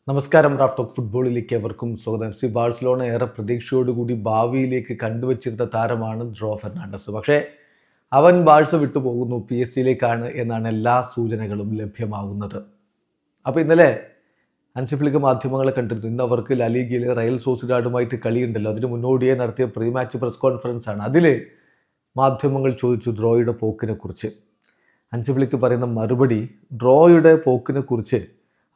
നമസ്കാരം. Raf talk ഫുട്ബോളിലേക്ക് എവർക്കും സ്വാഗതം. ബാഴ്സലോണ ഏറെ പ്രതീക്ഷയോടുകൂടി ഭാവിയിലേക്ക് കണ്ടുവച്ചിരുന്ന താരമാണ് ജോ ഫെർണാണ്ടസ്. പക്ഷേ അവൻ ബാഴ്സ വിട്ടുപോകുന്നു, PSG എന്നാണ് എല്ലാ സൂചനകളും ലഭ്യമാകുന്നത്. അപ്പോൾ ഇന്നലെ ഹൻസി ഫ്ലിക്ക് മാധ്യമങ്ങളെ കണ്ടിരുന്നു. ഇന്ന് അവർക്ക് ലാലിഗയിലെ റയൽ സോസിഡാഡുമായിട്ട് കളിയുണ്ടല്ലോ, അതിന് മുന്നോടിയായി നടത്തിയ പ്രീ മാച്ച് പ്രസ് കോൺഫറൻസ് ആണ്. അതിൽ മാധ്യമങ്ങൾ ചോദിച്ചു ഡ്രോയുടെ പോക്കിനെ കുറിച്ച്. ഹൻസി ഫ്ലിക്ക് പറയുന്ന മറുപടി, ഡ്രോയുടെ പോക്കിനെ കുറിച്ച്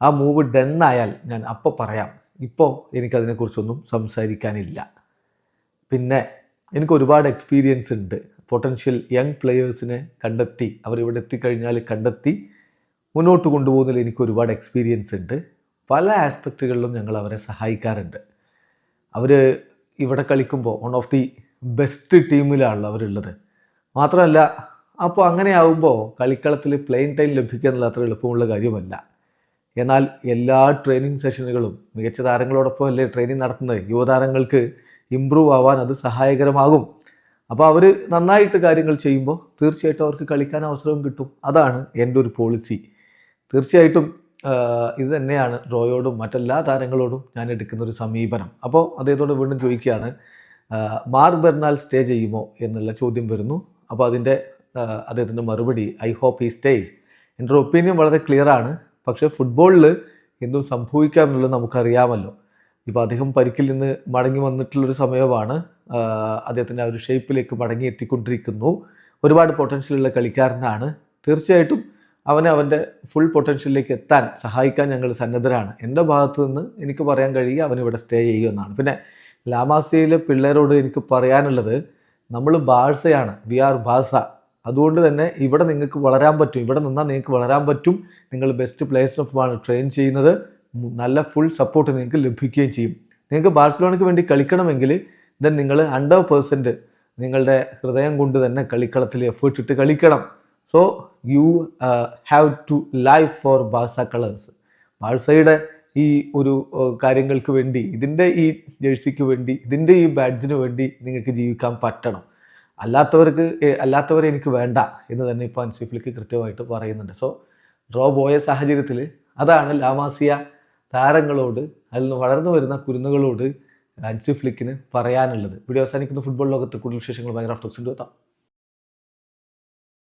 ആ മൂവ് ഡണ്ണായാൽ ഞാൻ അപ്പോൾ പറയാം, ഇപ്പോൾ എനിക്കതിനെക്കുറിച്ചൊന്നും സംസാരിക്കാനില്ല. പിന്നെ എനിക്ക് ഒരുപാട് എക്സ്പീരിയൻസ് ഉണ്ട്. പൊട്ടൻഷ്യൽ യങ് പ്ലെയേഴ്സിനെ കണ്ടെത്തി അവരിവിടെ എത്തിക്കഴിഞ്ഞാൽ കണ്ടെത്തി മുന്നോട്ട് കൊണ്ടുപോകുന്നതിൽ എനിക്ക് ഒരുപാട് എക്സ്പീരിയൻസ് ഉണ്ട്. പല ആസ്പെക്റ്റുകളിലും ഞങ്ങൾ അവരെ സഹായിക്കാറുണ്ട്. അവർ ഇവിടെ കളിക്കുമ്പോൾ വൺ ഓഫ് ദി ബെസ്റ്റ് ടീമിലാണല്ലോ അവരുള്ളത്. മാത്രമല്ല, അപ്പോൾ അങ്ങനെയാവുമ്പോൾ കളിക്കളത്തിൽ പ്ലെയിൻ ടൈം ലഭിക്കുക എന്നുള്ള അത്ര എളുപ്പമുള്ള കാര്യമല്ല. എന്നാൽ എല്ലാ ട്രെയിനിങ് സെഷനുകളും മികച്ച താരങ്ങളോടൊപ്പം അല്ലേ ട്രെയിനിങ് നടത്തുന്നത്. യുവതാരങ്ങൾക്ക് ഇമ്പ്രൂവ് ആവാൻ അത് സഹായകരമാകും. അപ്പോൾ അവർ നന്നായിട്ട് കാര്യങ്ങൾ ചെയ്യുമ്പോൾ തീർച്ചയായിട്ടും അവർക്ക് കളിക്കാൻ അവസരവും കിട്ടും. അതാണ് എൻ്റെ ഒരു പോളിസി. തീർച്ചയായിട്ടും ഇത് തന്നെയാണ് ഡ്രോയോടും മറ്റെല്ലാ താരങ്ങളോടും ഞാൻ എടുക്കുന്നൊരു സമീപനം. അപ്പോൾ അദ്ദേഹത്തോട് വീണ്ടും ചോദിക്കുകയാണ്, മാർക്ക് ബെർണാൽ സ്റ്റേ ചെയ്യുമോ എന്നുള്ള ചോദ്യം വരുന്നു. അപ്പോൾ അദ്ദേഹത്തിൻ്റെ മറുപടി, ഐ ഹോപ്പ് ഹി സ്റ്റേസ്. എൻ്റെ ഒരു ഒപ്പീനിയൻ വളരെ ക്ലിയറാണ്. പക്ഷേ ഫുട്ബോളിൽ എന്തും സംഭവിക്കാം എന്നുള്ളത് നമുക്കറിയാമല്ലോ. ഇപ്പോൾ അദ്ദേഹം പരിക്കിൽ നിന്ന് മടങ്ങി വന്നിട്ടുള്ളൊരു സമയമാണ്. അദ്ദേഹത്തിൻ്റെ ആ ഒരു ഷേപ്പിലേക്ക് മടങ്ങി എത്തിക്കൊണ്ടിരിക്കുന്നു. ഒരുപാട് പൊട്ടൻഷ്യലുള്ള കളിക്കാരനാണ്. തീർച്ചയായിട്ടും അവൻ്റെ ഫുൾ പൊട്ടൻഷ്യലിലേക്ക് എത്താൻ സഹായിക്കാൻ ഞങ്ങൾ സന്നദ്ധരാണ്. എൻ്റെ ഭാഗത്തു നിന്ന് എനിക്ക് പറയാൻ കഴിയുക അവനിവിടെ സ്റ്റേ ചെയ്യുമെന്നാണ്. പിന്നെ ലാമാസിയയിലെ പിള്ളേരോട് എനിക്ക് പറയാനുള്ളത്, നമ്മൾ ബാഴ്സയാണ്, വി ആർ ബാഴ്സ. അതുകൊണ്ട് തന്നെ ഇവിടെ നിങ്ങൾക്ക് വളരാൻ പറ്റും, ഇവിടെ നിന്നാൽ നിങ്ങൾക്ക് വളരാൻ പറ്റും. നിങ്ങൾ ബെസ്റ്റ് പ്ലേയേഴ്സിനൊപ്പമാണ് ട്രെയിൻ ചെയ്യുന്നത്. നല്ല ഫുൾ സപ്പോർട്ട് നിങ്ങൾക്ക് ലഭിക്കുകയും ചെയ്യും. നിങ്ങൾക്ക് ബാഴ്സലോണയ്ക്ക് വേണ്ടി കളിക്കണമെങ്കിൽ നിങ്ങൾ 100% നിങ്ങളുടെ ഹൃദയം കൊണ്ട് തന്നെ കളിക്കളത്തിൽ എഫേർട്ട് ഇട്ട് കളിക്കണം. So you have to live for Barca colours. ബാഴ്സയുടെ ഈ ഒരു കാര്യങ്ങൾക്ക് വേണ്ടി, ഇതിൻ്റെ ഈ ജേഴ്സിക്ക് വേണ്ടി, ഇതിൻ്റെ ഈ ബാഡ്ജിന് വേണ്ടി നിങ്ങൾക്ക് ജീവിക്കാൻ പറ്റണം. അല്ലാത്തവരെ എനിക്ക് വേണ്ട എന്ന് തന്നെ ഇപ്പോൾ ഹൻസി ഫ്ലിക്ക് കൃത്യമായിട്ട് പറയുന്നുണ്ട്. സോ ഡ്രോ പോയ സാഹചര്യത്തിൽ അതാണ് ലാമാസിയ താരങ്ങളോട്, അതിൽ നിന്ന് വളർന്നു വരുന്ന കുരുന്നുകളോട് ഹൻസി ഫ്ലിക്കിന് പറയാനുള്ളത്. വീഡിയോ അവസാനിക്കുന്ന ഫുട്ബോൾ ലോകത്ത് കൂടുതൽ വിശേഷങ്ങൾ ഭയങ്കര